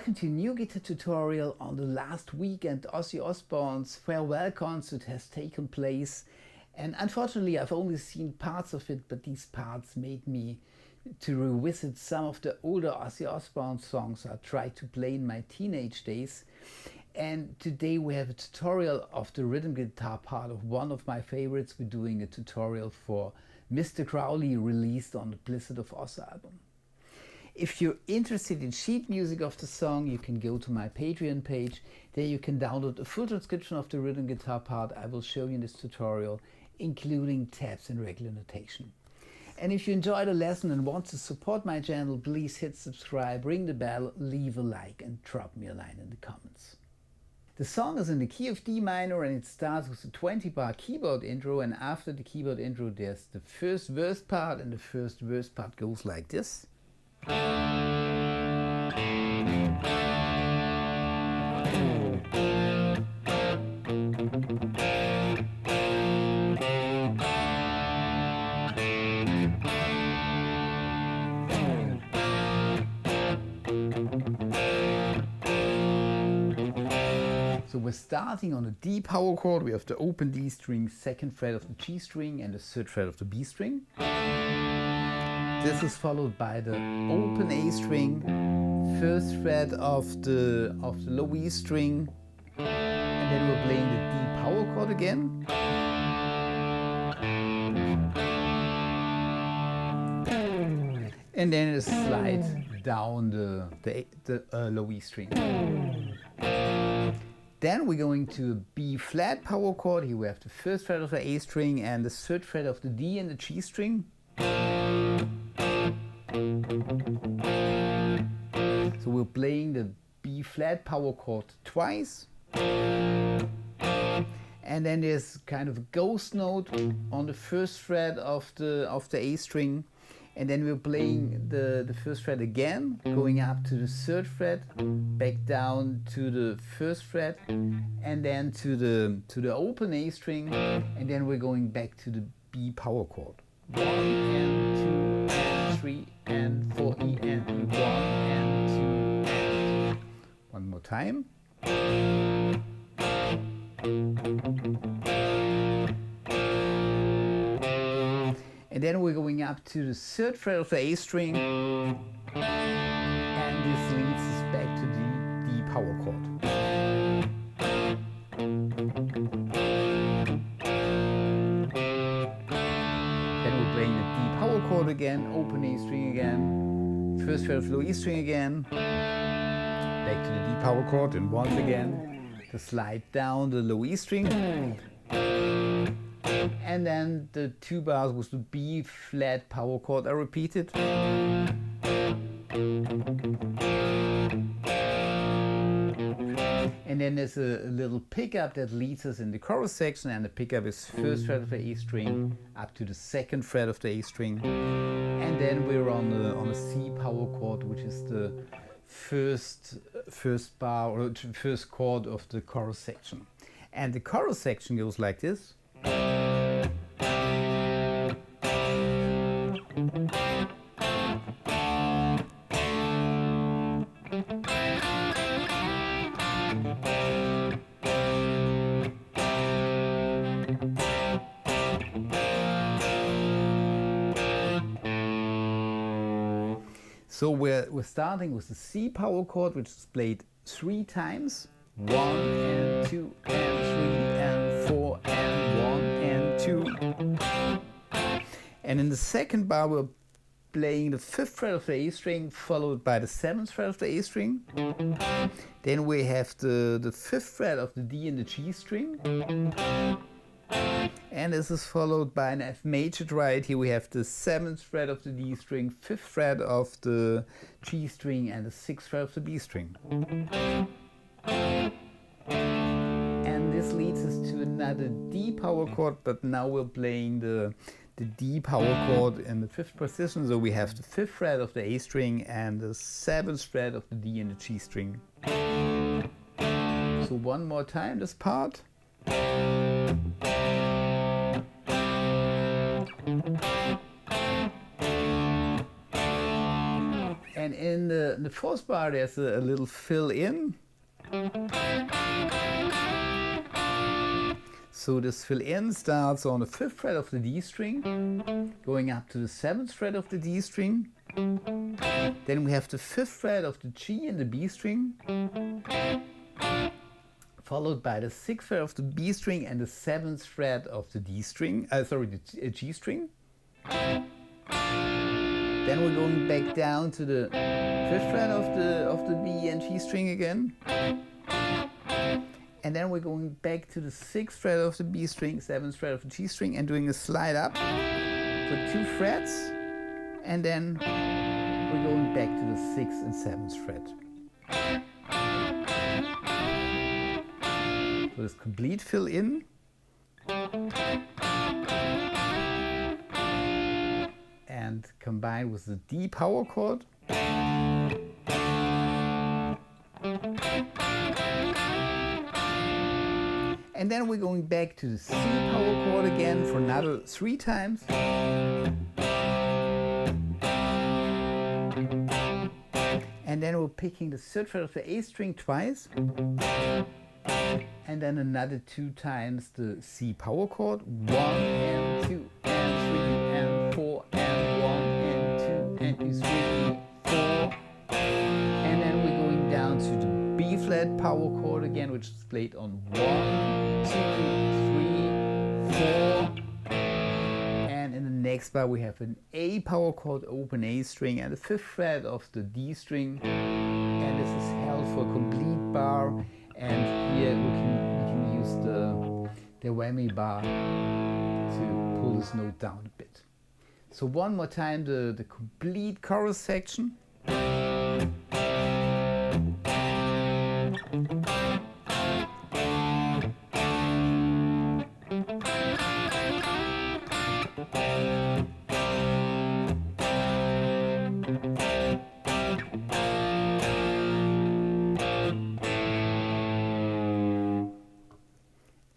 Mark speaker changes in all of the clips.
Speaker 1: welcome to a new guitar tutorial on the last weekend Ozzy Osbourne's farewell concert has taken place, and unfortunately I've only seen parts of it, but these parts made me to revisit some of the older Ozzy Osbourne songs I tried to play in my teenage days. And today we have a tutorial of the rhythm guitar part of one of my favorites. We're doing a tutorial for Mr. Crowley, released on the Blizzard of Ozz album. If you're interested in sheet music of the song, you can go to my Patreon page. There you can download a full transcription of the rhythm guitar part I will show you in this tutorial, including tabs and regular notation. And if you enjoyed the lesson and want to support my channel, please hit subscribe, ring the bell, leave a like and drop me a line in the comments. The song is in the key of D minor and it starts with a 20-bar keyboard intro, and after the keyboard intro there's the first verse part, and the first verse part goes like this. So we're starting on the D power chord. We have the open D string, second fret of the G string and the third fret of the B string. This is followed by the open A string, first fret of the low E string, and then we're playing the D power chord again. And then a slide down the low E string. Then we're going to a B flat power chord. Here we have the first fret of the A string and the third fret of the D and the G string. So we're playing the B flat power chord twice. And then there's kind of a ghost note on the first fret of the A string. And then we're playing the first fret again, going up to the third fret, back down to the first fret, and then to the open A string, and then we're going back to the B power chord. 1 and 2 and 3 and 4 E and E, 1 and 2 and 3. One more time. And then we're going up to the third fret of the A string, and this leads us back to the D power chord. Then we're playing the D power chord again, open A string again, first fret of low E string again, back to the D power chord, and once again the slide down the low E string. And then the 2 bars with the B flat power chord are repeated. And then there's a little pickup that leads us in the chorus section, and the pickup is first fret of the A string up to the second fret of the A string. And then we're on a C power chord, which is the first bar or first chord of the chorus section. And the chorus section goes like this. So we're starting with the C power chord, which is played 3 times. 1 and 2 and 3 and 4 and 1 and 2. And in the second bar we're playing the 5th fret of the A string, followed by the 7th fret of the A string. Then we have the 5th fret of the D and the G string. And this is followed by an F major triad. Here we have the 7th fret of the D string, 5th fret of the G string, and the 6th fret of the B string. And this leads us to another D power chord, but now we're playing the D power chord in the 5th position. So we have the 5th fret of the A string and the 7th fret of the D and the G string. So one more time this part. And in the fourth bar there's a little fill in. So this fill in starts on the 5th fret of the D string, going up to the 7th fret of the D string. Then we have the 5th fret of the G and the B string, followed by the 6th fret of the B string and the 7th fret of the D string, the G string. Then we're going back down to the 5th fret of the B and G string again. And then we're going back to the 6th fret of the B string, 7th fret of the G string, and doing a slide up for 2 frets. And then we're going back to the 6th and 7th fret. So this complete fill in. And combined with the D power chord. And then we're going back to the C power chord again for another 3 times. And then we're picking the 3rd fret of the A string twice. And then another 2 times the C power chord. 1 and 2 and 3 and 4 and 1 and 2 and 3, 4. And then we're going down to the B flat power chord again, which is played on 1, 2, 3, 4. And in the next bar we have an A power chord, open A string, and the 5th fret of the D string. And this is held for a complete bar. And here we can use the whammy bar to pull this note down a bit. So one more time the complete chorus section.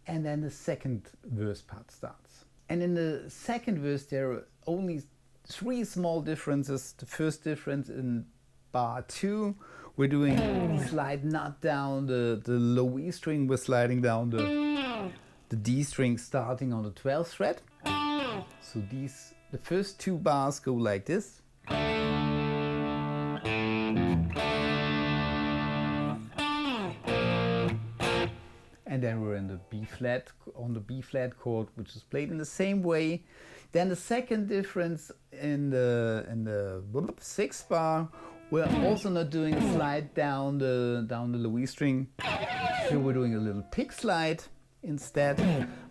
Speaker 1: And then the second verse part starts. And in the second verse there are only 3 small differences. The first difference in bar 2, we're doing slide not down the low E string, we're sliding down the D string starting on the 12th fret. So the first 2 bars go like this. And then we're in the B flat, on the B flat chord, which is played in the same way. Then the second difference in the 6th bar, we're also not doing a slide down the low E string. Here we're doing a little pick slide instead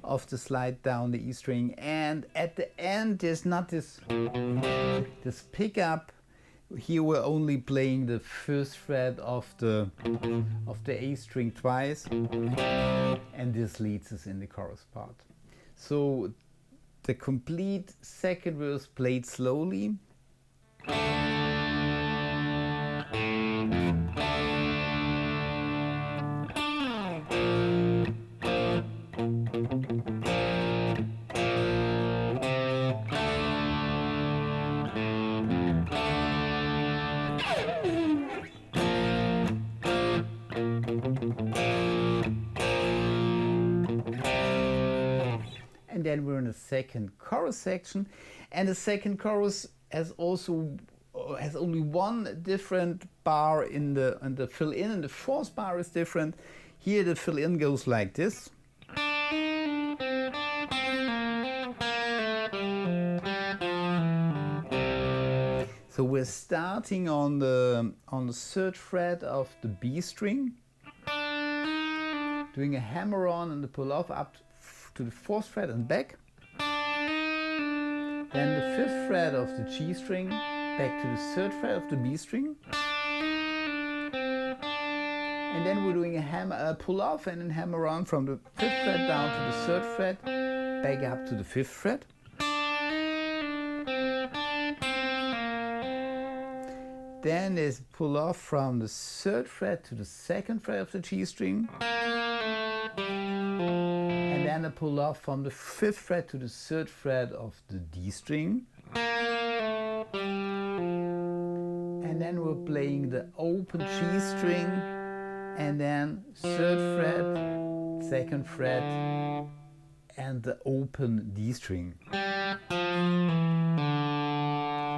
Speaker 1: of the slide down the E string. And at the end there's not this pickup. Here we're only playing the 1st fret of the A string twice, and this leads us in the chorus part. So the complete second verse played slowly. And then we're in the second chorus section, and the second chorus has only one different bar in the fill in, and the 4th bar is different. Here the fill in goes like this. So we're starting on the 3rd fret of the B string, doing a hammer on and the pull off up to the 4th fret and back. Then the 5th fret of the G string, back to the 3rd fret of the B string. And then we're doing a pull off and then hammer on from the 5th fret down to the 3rd fret, back up to the 5th fret. Then there's a pull off from the 3rd fret to the 2nd fret of the G string. And then a pull off from the 5th fret to the 3rd fret of the D string. And and then we're playing the open G string, and then 3rd fret, 2nd fret, and the open D string.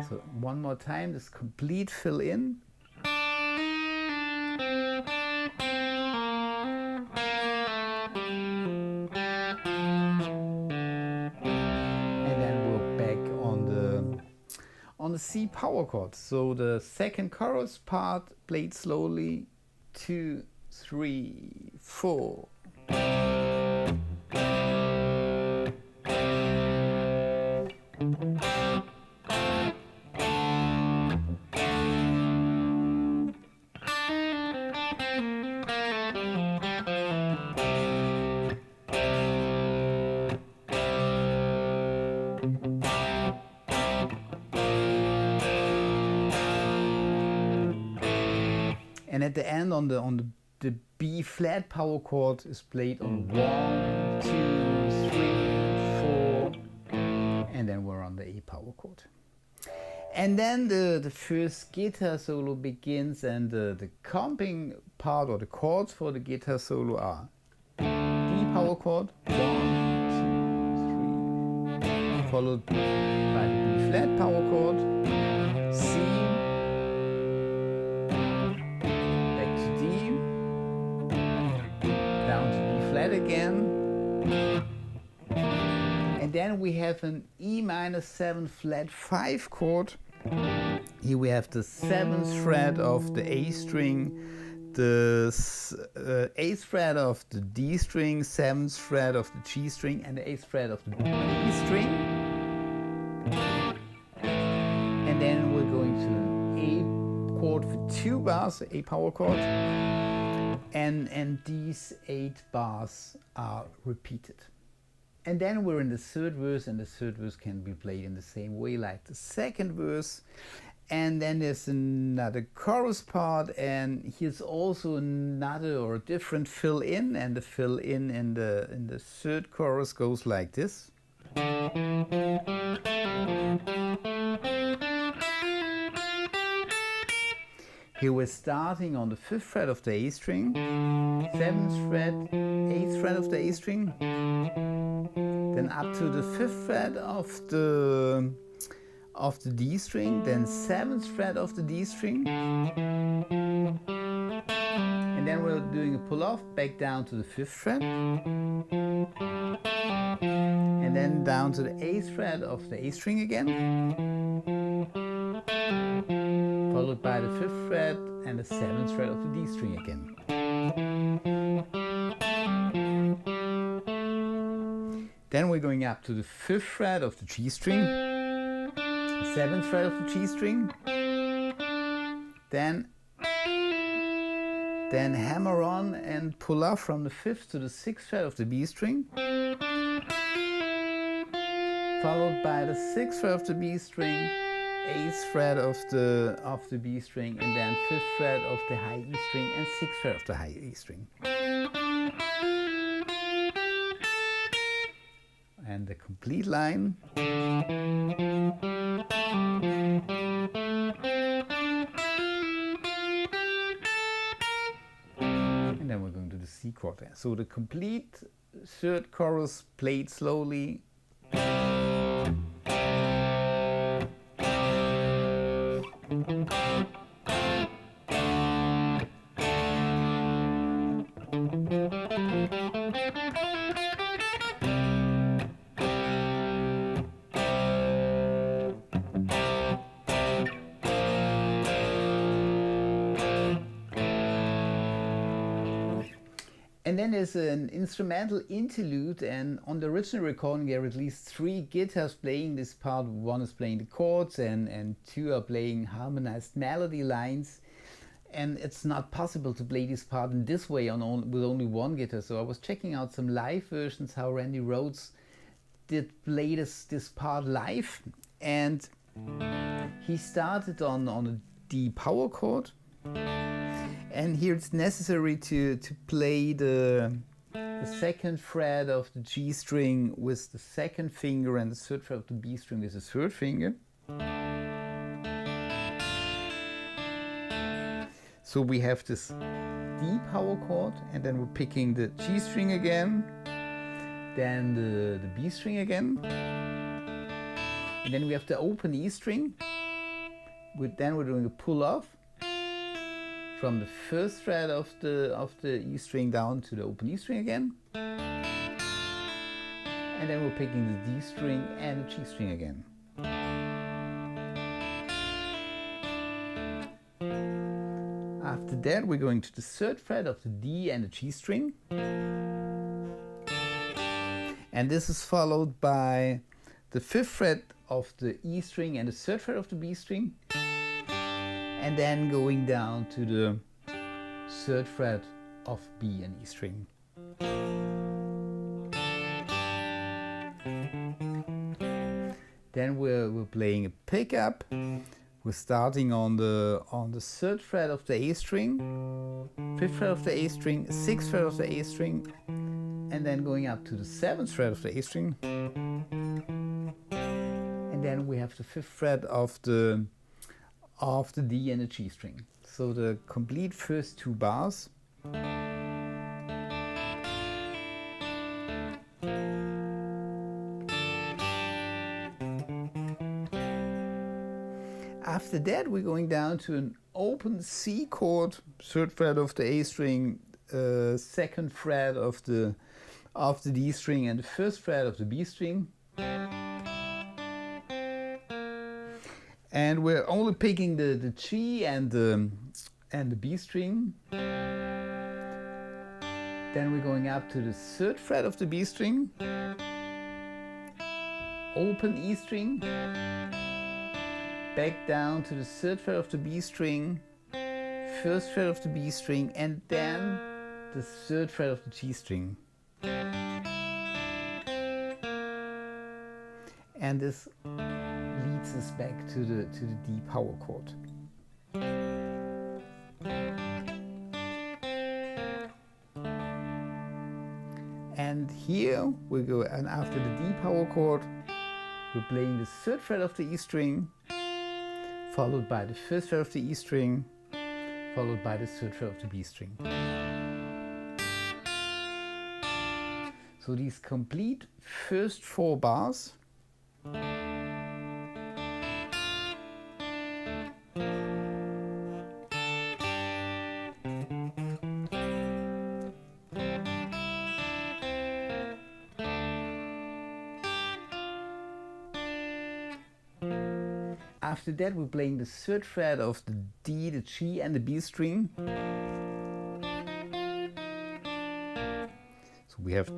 Speaker 1: So one more time, this complete fill in. On the C power chord. So the second chorus part played slowly, 2, 3, 4. And at the end, on the B flat power chord is played on 1, 2, 3, 4, and then we're on the A power chord. And then the first guitar solo begins, and the comping part or the chords for the guitar solo are D power chord, 1, 2, 3, followed by the B flat power chord, C, again, and then we have an E minor 7 flat 5 chord. Here we have the 7th fret of the A string, the 8th fret of the D string, 7th fret of the G string, and the 8th fret of the B string. And then we're going to an A chord for 2 bars, A power chord. And these 8 bars are repeated. And then we're in the 3rd verse, and the 3rd verse can be played in the same way like the 2nd verse. And then there's another chorus part, and here's also another or different fill in, and the fill in the 3rd chorus goes like this. Here we're starting on the 5th fret of the A string, 7th fret, 8th fret of the A string, then up to the 5th fret of the D string, then 7th fret of the D string, and then we're doing a pull off back down to the 5th fret, and then down to the 8th fret of the A string again, followed by the 5th fret and the 7th fret of the D string again. Then we're going up to the 5th fret of the G string, 7th fret of the G string, then hammer on and pull off from the 5th to the 6th fret of the B string, followed by the 6th fret of the B string, 8th fret of the B string, and then 5th fret of the high E string and 6th fret of the high E string. And the complete line. And then we're going to the C chord. So the complete 3rd chorus played slowly. And then there's an instrumental interlude, and on the original recording there are at least 3 guitars playing this part. 1 is playing the chords and 2 are playing harmonized melody lines. And it's not possible to play this part in this way with only 1 guitar. So I was checking out some live versions, how Randy Rhoads did play this part live. And he started on a D power chord. And here it's necessary to play the 2nd fret of the G string with the 2nd finger and the 3rd fret of the B string with the 3rd finger. So we have this D power chord, and then we're picking the G string again, then the B string again, and then we have the open E string. Then we're doing a pull off from the first fret of the E string down to the open E string again, and then we're picking the D string and the G string again. After that, we're going to the third fret of the D and the G string. And this is followed by the fifth fret of the E string and the third fret of the B string. And then going down to the third fret of B and E string. Then we're playing a pickup. We're starting on the third fret of the A string, fifth fret of the A string, sixth fret of the A string, and then going up to the seventh fret of the A string. And then we have the fifth fret of the D and the G string. So the complete first two bars. After that, we're going down to an open C chord, third fret of the A string, second fret of the D string, and the first fret of the B string. And we're only picking the G and the B string. Then we're going up to the third fret of the B string, open E string, back down to the third fret of the B string, first fret of the B string, and then the third fret of the G string. And this leads us back to the D power chord. And here we go, and after the D power chord, we're playing the third fret of the E string, followed by the first fret of the E string, followed by the third fret of the B string. So these complete first four bars. After that, we're playing the third fret of the D, the G, and the B string. So we have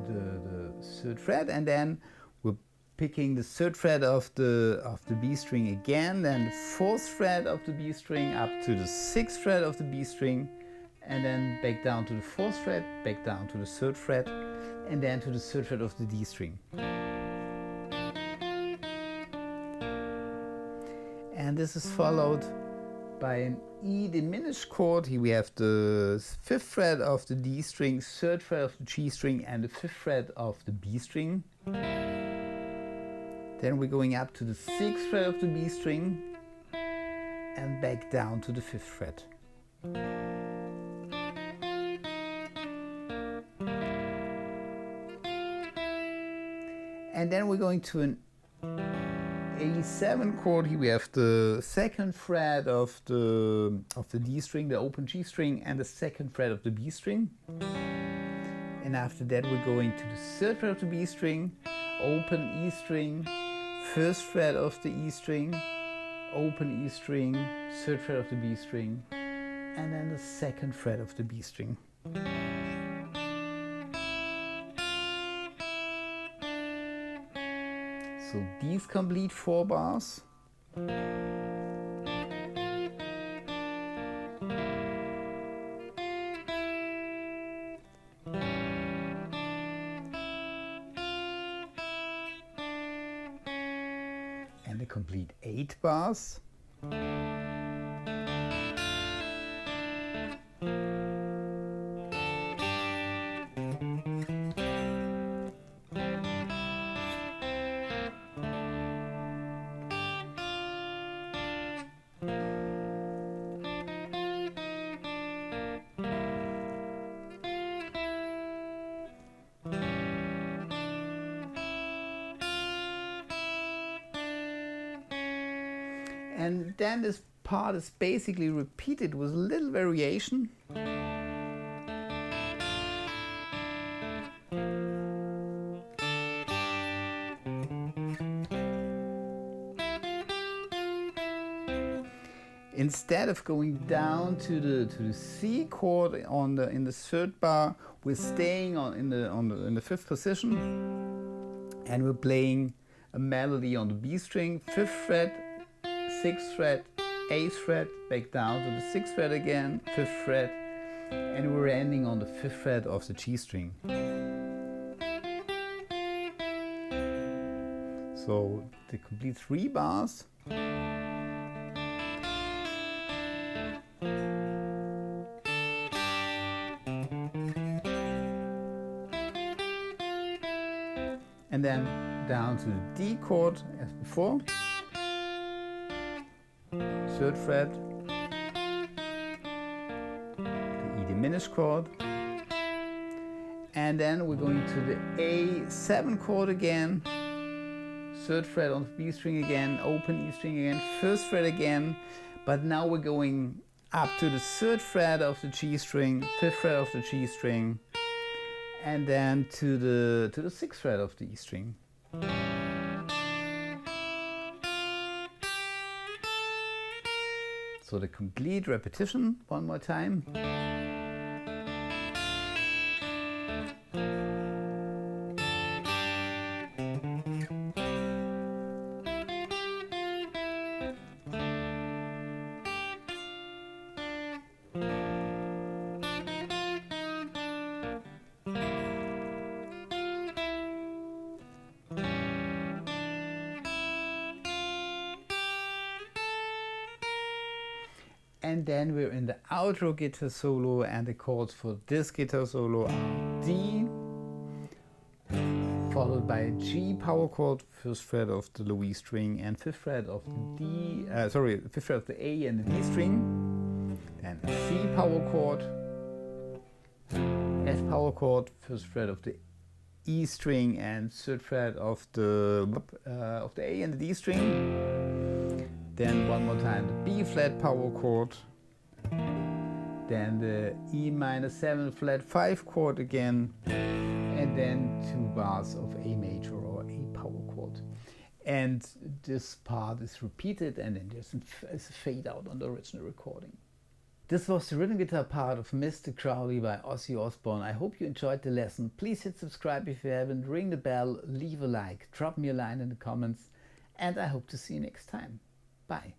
Speaker 1: the third fret, and then we're picking the third fret of the B string again, then the fourth fret of the B string up to the sixth fret of the B string, and then back down to the fourth fret, back down to the third fret, and then to the third fret of the D string. And this is followed by an E diminished chord. Here we have the fifth fret of the D string, third fret of the G string, and the fifth fret of the B string. Then we're going up to the sixth fret of the B string and back down to the fifth fret. And then we're going to an A7 chord. Here we have the second fret of the D string, the open G string, and the second fret of the B string. And after that we're going to the third fret of the B string, open E string, first fret of the E string, open E string, third fret of the B string, and then the second fret of the B string. So these complete four bars. And the complete 8 bars. And then this part is basically repeated with a little variation. Instead of going down to the C chord in the third bar, we're staying in the fifth position, and we're playing a melody on the B string, 5th fret, 6th fret, 8th fret, back down to the 6th fret again, 5th fret, and we're ending on the 5th fret of the G string. So the complete 3 bars. And then down to the D chord as before, 3rd fret, the E diminished chord, and then we're going to the A7 chord again, 3rd fret on the B string again, open E string again, 1st fret again, but now we're going up to the 3rd fret of the G string, 5th fret of the G string, and then to the 6th fret of the E string. So the complete repetition one more time. And then we're in the outro guitar solo, and the chords for this guitar solo are D, followed by a G power chord, 1st fret of the low E string and 5th fret of the D, 5th fret of the A and the D string, then a C power chord, F power chord, 1st fret of the E string and 3rd fret of the A and the D string. Then one more time the B flat power chord, then the E minor 7 flat 5 chord again, and then 2 bars of A major or A power chord. And this part is repeated, and then there's a fade out on the original recording. This was the rhythm guitar part of Mr. Crowley by Ozzy Osbourne. I hope you enjoyed the lesson. Please hit subscribe if you haven't, ring the bell, leave a like, drop me a line in the comments, and I hope to see you next time. Bye.